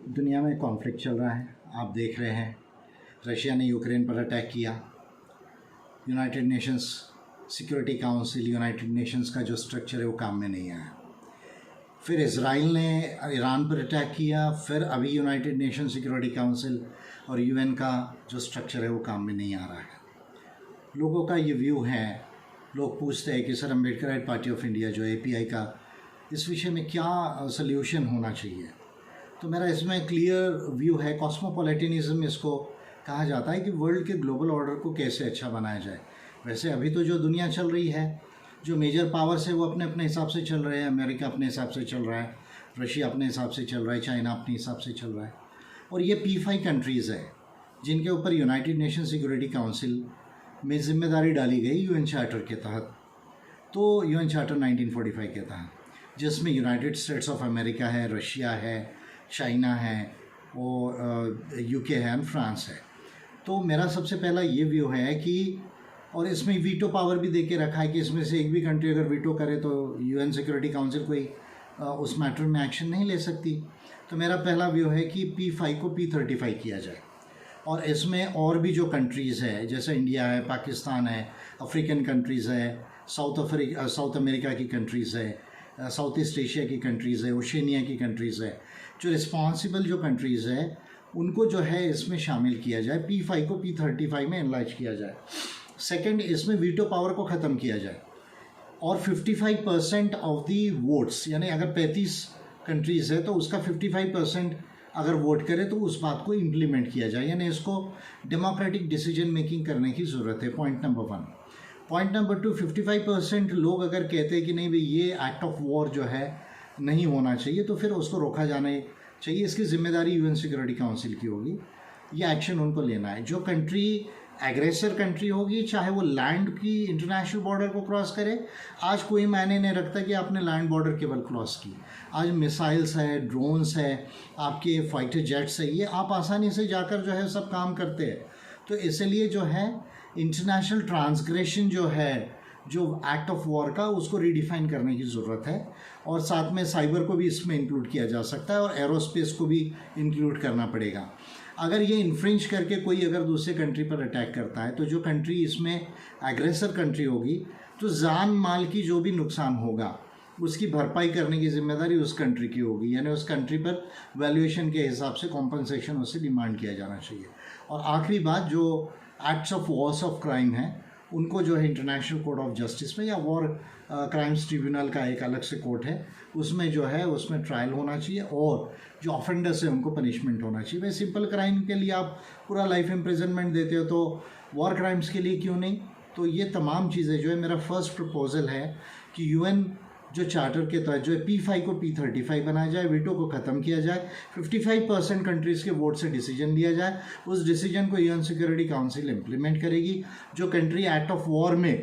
दुनिया में कॉन्फ्लिक्ट चल रहा है, आप देख रहे हैं। रशिया ने यूक्रेन पर अटैक किया। United Nations security council, United Nations का जो स्ट्रक्चर है वो काम में नहीं आया। फिर इज़राइल ने ईरान पर अटैक किया। फिर अभी यूनाइटेड नेशन सिक्योरिटी काउंसिल और यूएन का जो स्ट्रक्चर है वो काम में नहीं आ रहा है। लोगों का ये व्यू है, लोग पूछते हैं कि sir Ambedkarite party of India जो एपीआई का, इस विषय में क्या सल्यूशन होना चाहिए। तो मेरा इसमें क्लियर व्यू है। कॉस्मोपॉलिटिनिज्म इसको कहा जाता है कि वर्ल्ड के ग्लोबल ऑर्डर को कैसे अच्छा बनाया जाए। वैसे अभी तो जो दुनिया चल रही है, जो मेजर पावर्स है वो अपने अपने हिसाब से चल रहे हैं। अमेरिका अपने हिसाब से चल रहा है, रशिया अपने हिसाब से चल रहा है, चाइना अपने हिसाब से चल रहा है। और ये P5 कंट्रीज़ है जिनके ऊपर यूनाइटेड नेशन सिक्योरिटी काउंसिल में जिम्मेदारी डाली गई यूएन चार्टर के तहत। तो यूएन चार्टर 1945 के तहत, जिसमें यूनाइटेड स्टेट्स ऑफ अमेरिका है, रशिया है, चाइना है और यूके है और फ्रांस है। तो मेरा सबसे पहला ये व्यू है कि, और इसमें वीटो पावर भी दे के रखा है कि इसमें से एक भी कंट्री अगर वीटो करे तो यूएन सिक्योरिटी काउंसिल कोई उस मैटर में एक्शन नहीं ले सकती। तो मेरा पहला व्यू है कि P5 को P35 किया जाए। और इसमें और भी जो कंट्रीज़ है, जैसे इंडिया है, पाकिस्तान है, अफ्रीकन कंट्रीज़ है, साउथ अमेरिका की कंट्रीज़ है, साउथ ईस्ट एशिया की कंट्रीज़ है, ओशनिया की कंट्रीज़ है, जो रिस्पॉन्सिबल जो कंट्रीज़ है उनको जो है इसमें शामिल किया जाए। P5 को P35 में एनलार्ज किया जाए। सेकंड, इसमें वीटो पावर को ख़त्म किया जाए और 55% ऑफ दी वोट्स, यानी अगर 35 कंट्रीज़ है तो उसका 55% अगर वोट करे तो उस बात को इम्प्लीमेंट किया जाए, यानी इसको डेमोक्रेटिक डिसीजन मेकिंग करने की ज़रूरत है। Point number 1। पॉइंट नंबर 2, 55% लोग अगर कहते हैं कि नहीं भाई ये एक्ट ऑफ वॉर जो है नहीं होना चाहिए, तो फिर उसको रोका जाना चाहिए। इसकी जिम्मेदारी यूएन सिक्योरिटी काउंसिल की होगी, ये एक्शन उनको लेना है। जो कंट्री एग्रेसर कंट्री होगी, चाहे वो लैंड की इंटरनेशनल बॉर्डर को क्रॉस करे, आज कोई मायने नहीं रखता कि आपने लैंड बॉर्डर केवल क्रॉस की। आज मिसाइल्स है, ड्रोन्स है, आपके फाइटर जेट्स है, ये आप आसानी से जाकर जो है सब काम करते हैं। तो इसलिए जो है इंटरनेशनल ट्रांसग्रेशन जो है, जो एक्ट ऑफ वॉर का, उसको रीडिफाइन करने की ज़रूरत है। और साथ में साइबर को भी इसमें इंक्लूड किया जा सकता है और एरोस्पेस को भी इंक्लूड करना पड़ेगा। अगर ये इन्फ्रिंज करके कोई अगर दूसरे कंट्री पर अटैक करता है, तो जो कंट्री इसमें एग्रेसर कंट्री होगी, तो जान माल की जो भी नुकसान होगा उसकी भरपाई करने की जिम्मेदारी उस कंट्री की होगी, यानी उस कंट्री पर वैल्यूएशन के हिसाब से कॉम्पनसेशन उससे डिमांड किया जाना चाहिए। और आखिरी बात, जो acts of Wars of crime है उनको जो है इंटरनेशनल कोर्ट ऑफ जस्टिस में या वॉर क्राइम्स ट्रिब्यूनल का एक अलग से कोर्ट है, उसमें जो है उसमें ट्रायल होना चाहिए और जो ऑफेंडर्स है उनको पनिशमेंट होना चाहिए। भाई सिंपल क्राइम के लिए आप पूरा लाइफ इम्प्रिजनमेंट देते हो, तो वॉर क्राइम्स के लिए क्यों नहीं। तो ये तमाम चीज़ें जो है, मेरा फर्स्ट प्रपोजल है कि यूएन जो चार्टर के तहत जो है P5 को P35 बनाया जाए, वीटो को ख़त्म किया जाए, 55% कंट्रीज़ के वोट से डिसीजन लिया जाए। उस डिसीजन को यूएन सिक्योरिटी काउंसिल इम्प्लीमेंट करेगी। जो कंट्री एक्ट ऑफ वॉर में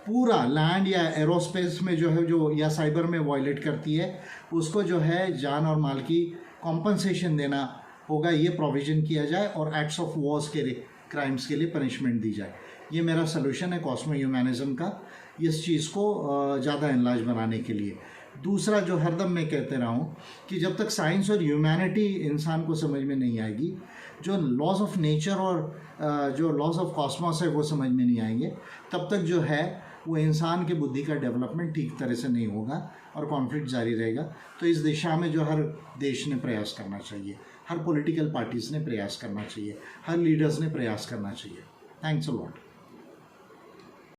पूरा लैंड या एरोस्पेस में जो है, जो या साइबर में वायलेट करती है, उसको जो है जान और माल की कॉम्पनसेशन देना होगा, ये प्रोविज़न किया जाए और एक्ट्स ऑफ वॉर्स के क्राइम्स के लिए पनिशमेंट दी जाए। ये मेरा सलूशन है कॉस्मो ह्यूमैनिज़म का, इस चीज़ को ज़्यादा एनलार्ज बनाने के लिए। दूसरा, जो हरदम मैं कहते रहा हूँ कि जब तक साइंस और ह्यूमैनिटी इंसान को समझ में नहीं आएगी, जो लॉज ऑफ नेचर और जो लॉज ऑफ कॉस्मोस है वो समझ में नहीं आएंगे, तब तक जो है वो इंसान के बुद्धि का डेवलपमेंट ठीक तरह से नहीं होगा और कॉन्फ्लिक्ट जारी रहेगा। तो इस दिशा में जो हर देश ने प्रयास करना चाहिए, हर पॉलिटिकल पार्टीज़ ने प्रयास करना चाहिए, हर लीडर्स ने प्रयास करना चाहिए। Thanks a lot.